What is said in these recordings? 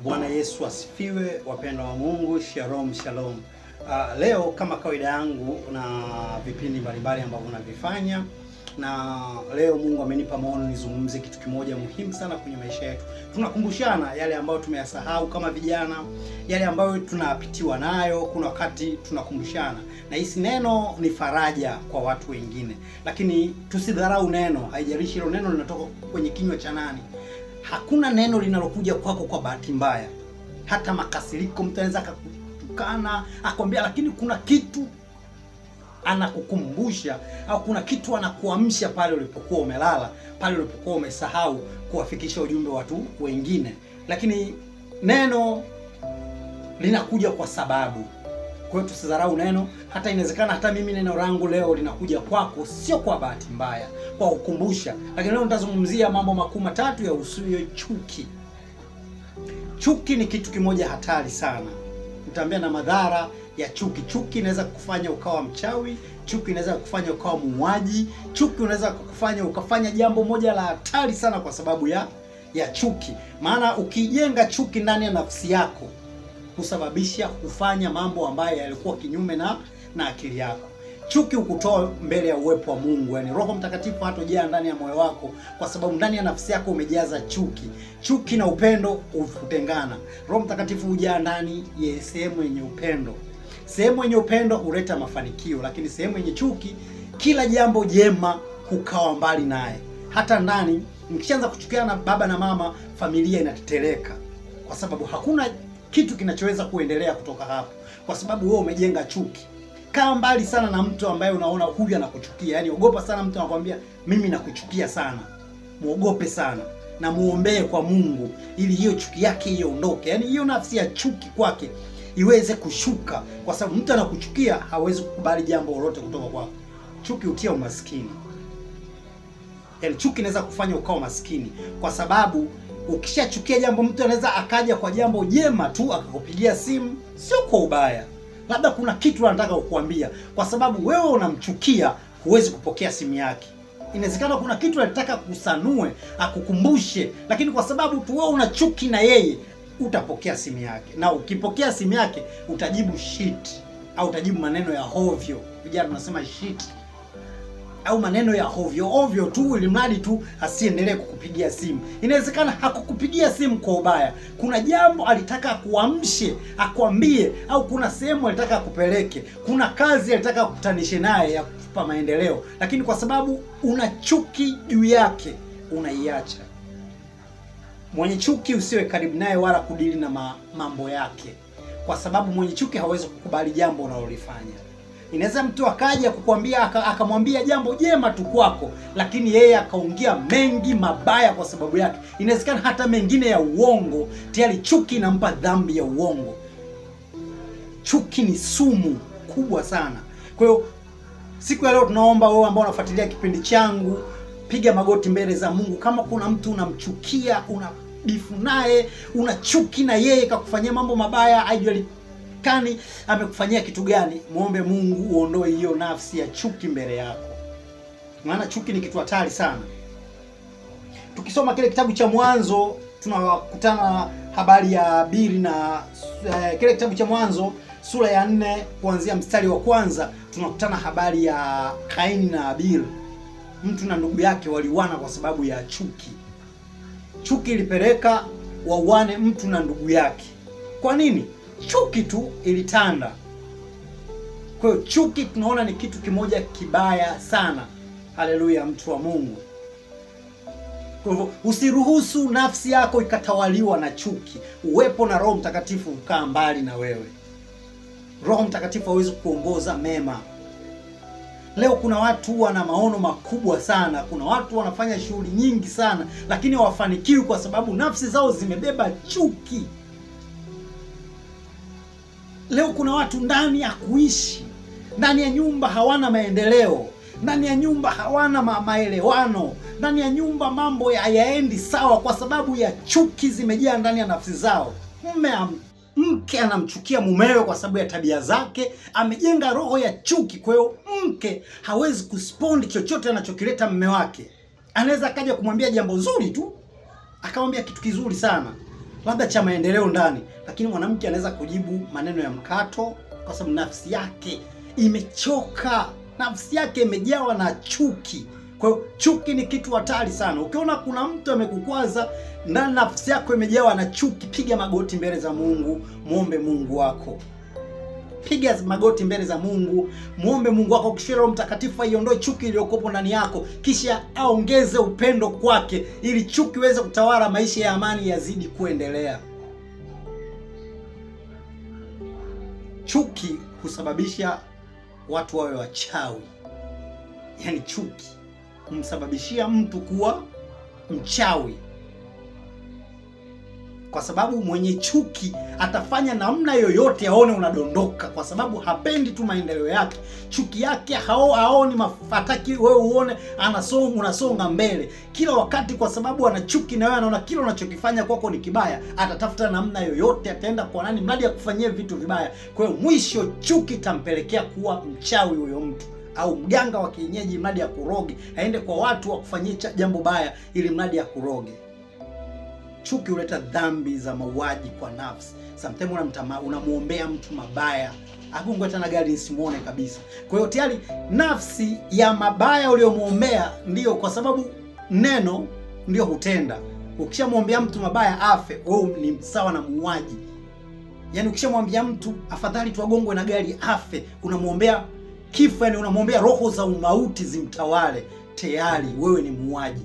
Bwana Yesu asifiwe, wapendwa wa Mungu. Shalom shalom. Leo kama kawaida yangu na vipindi mbalimbali ambavyo navifanya, na leo Mungu amenipa maono nizungumze kitu kimoja muhimu sana kwenye maisha yetu. Tunakumbushana yale ambayo tumeyasahau kama vijana, yale ambayo tunapitiwa nayo. Kuna wakati tunakumbushana, na hisi neno ni faraja kwa watu wengine, lakini tusidharau neno. Haijalishi hilo neno linatoka kwenye kinywa cha nani. Hakuna neno linalokuja kwako kwa bahati mbaya. Hata makasiriko, mtu anaweza akakutukana, akwambia, lakini kuna kitu anakukumbusha au kuna kitu anakuamsha pale ulipokuwa umelala, pale ulipokuwa umesahau kuwafikisha ujumbe watu wengine. Lakini neno linakuja kwa sababu. Kwa hiyo tusidharau neno. Hata inawezekana hata mimi neno langu leo linakuja kwako sio kwa bahati mbaya, kwa kukumbusha. Lakini leo nitazungumzia mambo makuu matatu ya usuyo chuki. Chuki ni kitu kimoja hatari sana. Nitaambia na madhara ya chuki. Chuki inaweza kukufanya ukawa mchawi, chuki inaweza kukufanya ukawa muuaji, chuki inaweza kukufanya ukafanya jambo moja la hatari sana kwa sababu ya chuki. Maana ukijenga chuki ndani ya nafsi yako, kusababisha kufanya mambo ambayo yalikuwa kinyume na akili yako. Chuki ukutoa mbele ya uwepo wa Mungu. Yaani Roho Mtakatifu hatojaa ndani ya moyo wako, kwa sababu ndani ya nafsi yako umejaza chuki. Chuki na upendo hutengana. Roho Mtakatifu hujaa ndani ya sehemu yenye upendo. Sehemu yenye upendo huleta mafanikio, lakini sehemu yenye chuki, kila jambo jema hukawa mbali naye. Hata ndani mkishaanza kuchukiana baba na mama, familia inatetereka, kwa sababu hakuna kitu kinachoweza kuendelea kutoka hapo, kwa sababu wewe umejenga chuki. Kaa mbali sana na mtu ambaye unaona huyu anakuchukia. Yaani ogopa sana mtu anakuambia mimi nakuchukia sana. Muogope sana na muombee kwa Mungu ili hiyo chuki yake iondoke. Yaani hiyo nafsi ya chuki kwake iweze kushuka, kwa sababu mtu anakuchukia hawezi kukubali jambo lolote kutoka kwako. Chuki hutia umaskini. Yaani chuki inaweza kufanya ukawa maskini, kwa sababu ukishachukia jambo, mtu anaweza akaja kwa jambo jema tu akakupigia simu, sio kwa ubaya. Labda kuna kitu anataka kukuambia, kwa sababu wewe unamchukia, huwezi kupokea simu yake. Inawezekana kuna kitu anataka kusanue, akukumbushe, lakini kwa sababu tu wewe una chuki na yeye, utapokea simu yake. Na ukipokea simu yake, utajibu shit au utajibu maneno ya hovyo. Vijana tunasema shit au maneno ya hovyo tu, ili mradi tu asiendelee kukupigia simu. Inawezekana hakukupigia simu kwa ubaya. Kuna jambo alitaka kuamshe, akwambie, au kuna sehemu alitaka kupeleke, kuna kazi alitaka kukutanishe naye ya kukupa maendeleo, lakini kwa sababu una chuki juu yake, unaiacha. Mwenye chuki usiwe karibu naye wala kudili na mambo yake, kwa sababu mwenye chuki hawezi kukubali jambo unalolifanya. Inaweza mtu akaja kukwambia, akamwambia jambo jema tu kwako, lakini yeye akaongea mengi mabaya kwa sababu yake. Inawezekana hata mengine ya uongo. Tayari chuki inampa dhambi ya uongo. Chuki ni sumu kubwa sana. Kwa hiyo siku ya leo tunaomba wewe ambao unafuatilia kipindi changu, piga magoti mbele za Mungu. Kama kuna mtu unamchukia, una bifu naye, una chuki na yeye, kakufanyia mambo mabaya, haijulikani amekufanyia kitu gani, muombe Mungu uondoe hiyo nafsi ya chuki mbele yako. Maana chuki ni kitu hatari sana. Tukisoma kile kitabu cha Mwanzo, tunakutana habari ya Habili na kile kitabu cha Mwanzo sura ya 4 kuanzia mstari wa kwanza, tunakutana habari ya Kaini na Habili. Mtu na ndugu yake waliuana kwa sababu ya chuki. Chuki ilipeleka wauane mtu na ndugu yake. Kwa nini? Chuki tu ilitanda. Kwa hiyo chuki tunaona ni kitu kimoja kibaya sana. Haleluya, mtu wa Mungu. Kwa hivyo usiruhusu nafsi yako ikatawaliwa na chuki. Uwepo na Roho Mtakatifu ukaa mbali na wewe. Roho Mtakatifu hawezi kuongoza mema. Leo kuna watu wana maono makubwa sana, kuna watu wanafanya shughuli nyingi sana, lakini hawafanikiwi kwa sababu nafsi zao zimebeba chuki. Leo kuna watu ndani ya kuishi, ndani ya nyumba hawana maendeleo, ndani ya nyumba hawana maelewano, ndani ya nyumba mambo hayaendi sawa kwa sababu ya chuki zimejaa ndani ya nafsi zao. Mke anamchukia mumewe kwa sababu ya tabia zake, amejenga roho ya chuki. Kwa hiyo mke hawezi kuspondi chochote anachokileta mume wake. Anaweza akaja kumwambia jambo zuri tu, akamwambia kitu kizuri sana, labda cha maendeleo ndani, lakini mwanamke anaweza kujibu maneno ya mkato kwa sababu nafsi yake imechoka, nafsi yake imejawa na chuki. Kwa hiyo chuki ni kitu hatari sana. Ukiona kuna mtu amekukwaza na nafsi yako imejawa na chuki, piga magoti mbele za Mungu, muombe Mungu wako. Piga magoti mbele za Mungu, muombe Mungu wako, kisha Roho Mtakatifu aiondoe chuki iliyokuwa ndani yako, kisha aongeze upendo kwake ili chuki iweze kutawala, maisha ya amani yazidi kuendelea. Chuki husababisha watu wawe wachawi. Yaani chuki humsababishia mtu kuwa mchawi. Kwa sababu mwenye chuki atafanya namna yoyote aone unadondoka, kwa sababu hapendi tu maendeleo yake. Chuki yake haoni mafataki wewe uone unasonga mbele kila wakati, kwa sababu ana chuki na wewe, anaona kila unachokifanya kwako ni kibaya. Atatafuta namna yoyote, ataenda kwa nani mradi akufanyie vitu vibaya. Kwa hiyo mwisho chuki tampelekea kuwa mchawi huyo mtu, au mganga wa kienyeji mradi akuroge, aende kwa watu wakufanyie jambo baya ili mradi akuroge. Chuki huleta dhambi za mauaji kwa nafsi. Sometimes unamuombea mtu mabaya, agongwe tena gari nisimuone kabisa. Kwa hiyo tayari nafsi ya mabaya uliyomuombea, ndio kwa sababu neno ndio hutenda. Ukishamwombea mtu mabaya afe, wewe ni sawa na muuaji. Yaani ukishamwambia mtu afadhali tuagongwe na gari afe, unamuombea kifo, yani unamuombea roho za umauti zimtawale, tayari wewe ni muuaji.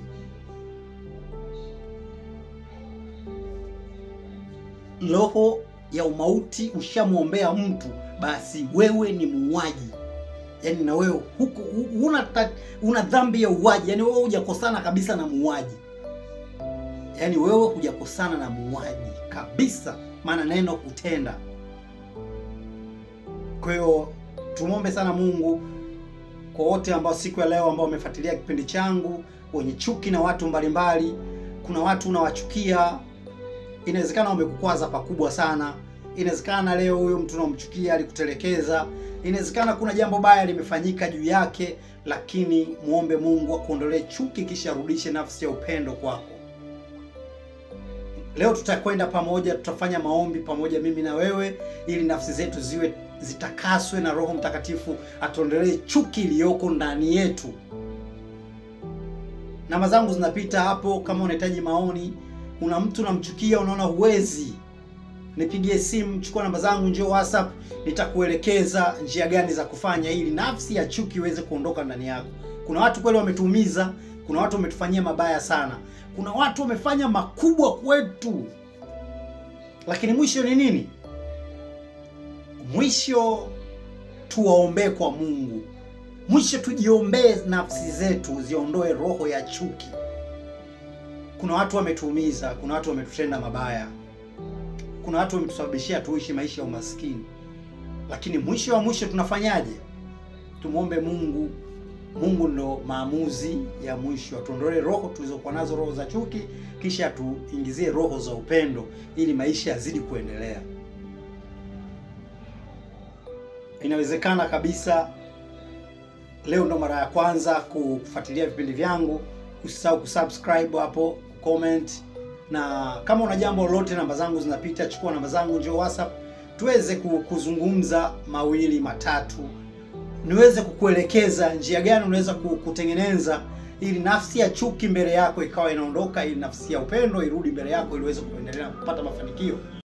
Roho ya umauti ushamuombea mtu, basi wewe ni muuaji. Yaani na wewe huko una dhambi ya uuaji. Yaani wewe hujakosana kabisa na muuaji. Yaani wewe hujakosana na muuaji kabisa, maana neno kutenda. Kwa hiyo tumuombe sana Mungu kwa wote ambao siku ya leo ambao wamefuatilia kipindi changu, wenye chuki na watu mbalimbali. Kuna watu unawachukia, inawezekana wamekukwaza pakubwa sana. Inawezekana leo huyo mtu unamchukia alikutelekeza. Inawezekana kuna jambo baya limefanyika juu yake, lakini muombe Mungu akuondolee chuki, kisha arudishe nafsi ya upendo kwako. Leo tutakwenda pamoja, tutafanya maombi pamoja mimi na wewe, ili nafsi zetu zitakaswe na Roho Mtakatifu atuondolee chuki iliyoko ndani yetu. Namba zangu zinapita hapo kama unahitaji maoni. Una mtu unamchukia, unaona huwezi, nipigie simu, chukua namba zangu, njoo WhatsApp, nitakuelekeza njia gani za kufanya ili nafsi ya chuki iweze kuondoka ndani yako. Kuna watu kweli wametuumiza, kuna watu wametufanyia mabaya sana, kuna watu wamefanya makubwa kwetu, lakini mwisho ni nini? Mwisho tuwaombee kwa Mungu. Mwisho tujiombee nafsi zetu ziondoe roho ya chuki. Kuna watu wametuumiza, kuna watu wametutenda mabaya, kuna watu wametusababishia tuishi maisha ya umaskini, lakini mwisho wa mwisho tunafanyaje? Tumuombe Mungu. Mungu ndo maamuzi ya mwisho. Atuondolee roho tulizokuwa nazo, roho za chuki, kisha tuingizie roho za upendo ili maisha yazidi kuendelea. Inawezekana kabisa leo ndo mara ya kwanza kufuatilia vipindi vyangu. Usisahau kusubscribe hapo, comment, na kama una jambo lolote, namba zangu zinapita, chukua namba zangu, njoo WhatsApp tuweze kuzungumza mawili matatu, niweze kukuelekeza njia gani unaweza kutengeneza ili nafsi ya chuki mbele yako ikawa inaondoka, ili nafsi ya upendo irudi mbele yako ili uweze kuendelea kupata mafanikio.